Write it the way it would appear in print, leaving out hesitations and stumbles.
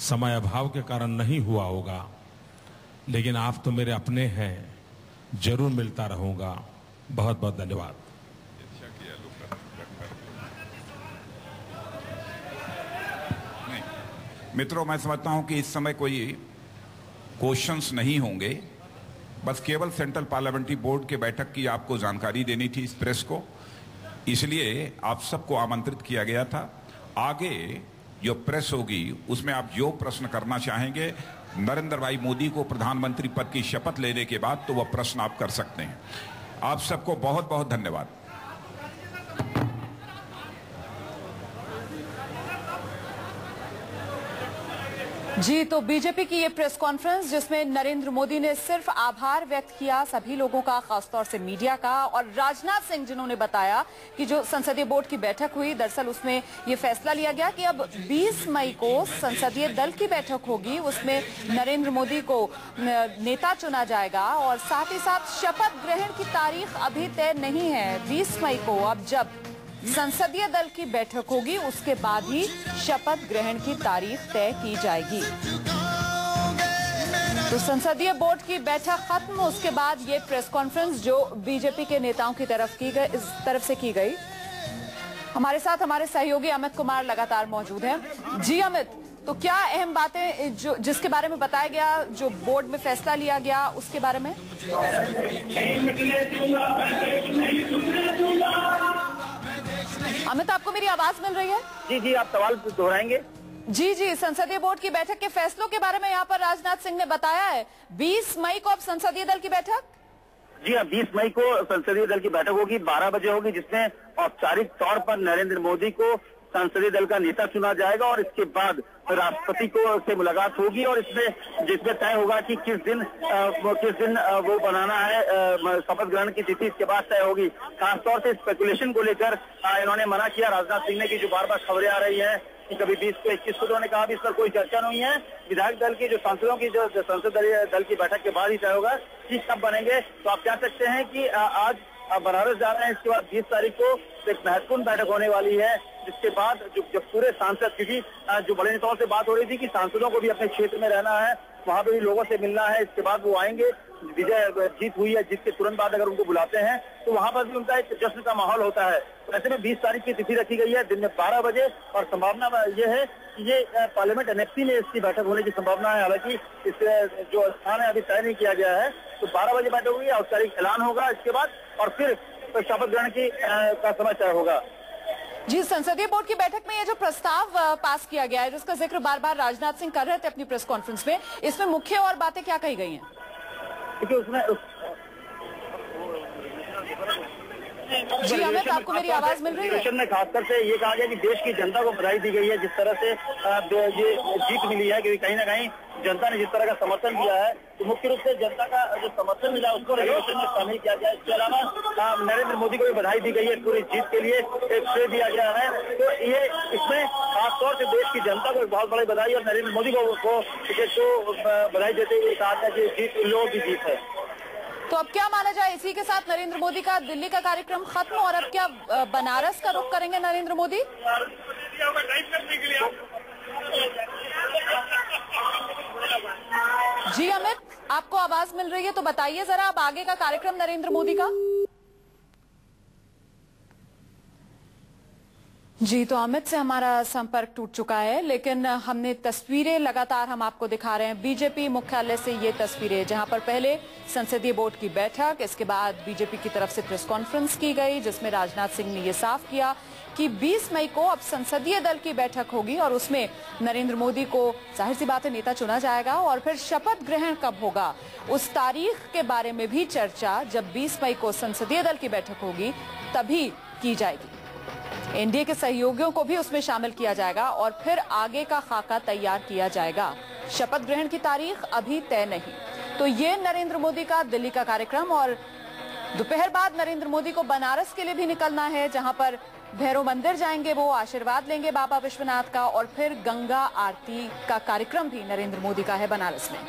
समय अभाव के कारण नहीं हुआ होगा, लेकिन आप तो मेरे अपने हैं, जरूर मिलता रहूंगा। बहुत बहुत धन्यवाद। मित्रों, मैं समझता हूं कि इस समय कोई क्वेश्चंस नहीं होंगे। बस केवल सेंट्रल पार्लियामेंट्री बोर्ड के बैठक की आपको जानकारी देनी थी इस प्रेस को, इसलिए आप सबको आमंत्रित किया गया था। आगे जो प्रेस होगी उसमें आप जो प्रश्न करना चाहेंगे नरेंद्र भाई मोदी को प्रधानमंत्री पद की शपथ लेने के बाद, तो वह प्रश्न आप कर सकते हैं। आप सबको बहुत बहुत धन्यवाद। जी, तो बीजेपी की ये प्रेस कॉन्फ्रेंस जिसमें नरेंद्र मोदी ने सिर्फ आभार व्यक्त किया सभी लोगों का, खासतौर से मीडिया का, और राजनाथ सिंह जिन्होंने बताया कि जो संसदीय बोर्ड की बैठक हुई, दरअसल उसमें ये फैसला लिया गया कि अब 20 मई को संसदीय दल की बैठक होगी, उसमें नरेंद्र मोदी को नेता चुना जाएगा और साथ ही साथ शपथ ग्रहण की तारीख अभी तय नहीं है 20 मई को। अब जब संसदीय दल की बैठक होगी उसके बाद ही शपथ ग्रहण की तारीख तय की जाएगी। तो संसदीय बोर्ड की बैठक खत्म, उसके बाद ये प्रेस कॉन्फ्रेंस जो बीजेपी के नेताओं की तरफ से की गई। हमारे साथ हमारे सहयोगी अमित कुमार लगातार मौजूद हैं। जी अमित, तो क्या अहम बातें जो जिसके बारे में बताया गया, जो बोर्ड में फैसला लिया गया उसके बारे में? अमित, आपको मेरी आवाज मिल रही है? जी जी, आप सवाल दोहराएंगे? जी जी, संसदीय बोर्ड की बैठक के फैसलों के बारे में यहाँ पर राजनाथ सिंह ने बताया है 20 मई को अब संसदीय दल की बैठक। जी हाँ, 20 मई को संसदीय दल की बैठक होगी, 12 बजे होगी, जिसमें औपचारिक तौर पर नरेंद्र मोदी को संसदीय दल का नेता चुना जाएगा और इसके बाद राष्ट्रपति को से मुलाकात होगी और जिसमें तय होगा कि किस दिन वो बनाना है शपथ ग्रहण की तिथि, इसके बाद तय होगी। खासतौर से स्पेकुलेशन को लेकर इन्होंने मना किया राजनाथ सिंह ने कि जो बार बार खबरें आ रही हैं कि कभी 20 को 21 को, उन्होंने कहा भी इस पर कोई चर्चा नहीं है। विधायक दल की जो सांसदों की जो संसदीय दल की बैठक के बाद ही तय होगा कि कब बनेंगे। तो आप कह सकते हैं कि आज बनारस जा रहे हैं, इसके बाद 20 तारीख को एक महत्वपूर्ण बैठक होने वाली है, जिसके बाद जो पूरे सांसद, क्योंकि जो बड़े नेताओं से बात हो रही थी कि सांसदों को भी अपने क्षेत्र में रहना है, वहां पे भी लोगों से मिलना है, इसके बाद वो आएंगे। विजय जीत हुई है, जीत के तुरंत बाद अगर उनको बुलाते हैं तो वहां पर भी उनका एक जश्न का माहौल होता है। ऐसे में 20 तारीख की तिथि रखी गई है दिन में 12 बजे और संभावना ये है कि ये पार्लियामेंट एनेक्सी में इसकी बैठक होने की संभावना है। हालांकि इस जो स्थान है अभी तय नहीं किया गया है। तो 12 बजे बैठक होगी, औपचारिक ऐलान होगा इसके बाद और फिर शपथ ग्रहण की का समय तय होगा। जी, संसदीय बोर्ड की बैठक में ये जो प्रस्ताव पास किया गया है, जिसका जिक्र बार बार राजनाथ सिंह कर रहे थे अपनी प्रेस कॉन्फ्रेंस में, इसमें मुख्य और बातें क्या कही गई हैं? क्योंकि उसमें जी अमित, आपको मेरी आवाज मिल रही है? में खासकर से ये कहा गया कि देश की जनता को बधाई दी गई है जिस तरह से ये जीत मिली है, क्योंकि कहीं ना कहीं जनता ने जिस तरह का समर्थन दिया है, तो मुख्य रूप से जनता का जो समर्थन मिला उसको रेजोल्यूशन में शामिल किया गया। इसके अलावा नरेंद्र मोदी को भी बधाई दी गई है पूरी जीत के लिए, एक श्रेय दिया गया है। तो ये इसमें खासतौर से देश की जनता को एक बहुत बड़ी बधाई और नरेंद्र मोदी को बधाई देते हुए कहा गया कि जीत इन लोगों की जीत है। तो अब क्या माना जाए, इसी के साथ नरेंद्र मोदी का दिल्ली का कार्यक्रम खत्म और अब क्या बनारस का रुख करेंगे नरेंद्र मोदी? जी अमित, आपको आवाज मिल रही है तो बताइए जरा अब आगे का कार्यक्रम नरेंद्र मोदी का। जी, तो अमित से हमारा संपर्क टूट चुका है, लेकिन हमने तस्वीरें लगातार हम आपको दिखा रहे हैं बीजेपी मुख्यालय से। ये तस्वीरें जहां पर पहले संसदीय बोर्ड की बैठक, इसके बाद बीजेपी की तरफ से प्रेस कॉन्फ्रेंस की गई जिसमें राजनाथ सिंह ने ये साफ किया कि 20 मई को अब संसदीय दल की बैठक होगी और उसमें नरेंद्र मोदी को जाहिर सी बात है नेता चुना जाएगा और फिर शपथ ग्रहण कब होगा उस तारीख के बारे में भी चर्चा जब 20 मई को संसदीय दल की बैठक होगी तभी की जाएगी। एनडीए के सहयोगियों को भी उसमें शामिल किया जाएगा और फिर आगे का खाका तैयार किया जाएगा। शपथ ग्रहण की तारीख अभी तय नहीं। तो ये नरेंद्र मोदी का दिल्ली का कार्यक्रम और दोपहर बाद नरेंद्र मोदी को बनारस के लिए भी निकलना है, जहां पर भैरव मंदिर जाएंगे, वो आशीर्वाद लेंगे बाबा विश्वनाथ का और फिर गंगा आरती का कार्यक्रम भी नरेंद्र मोदी का है बनारस में।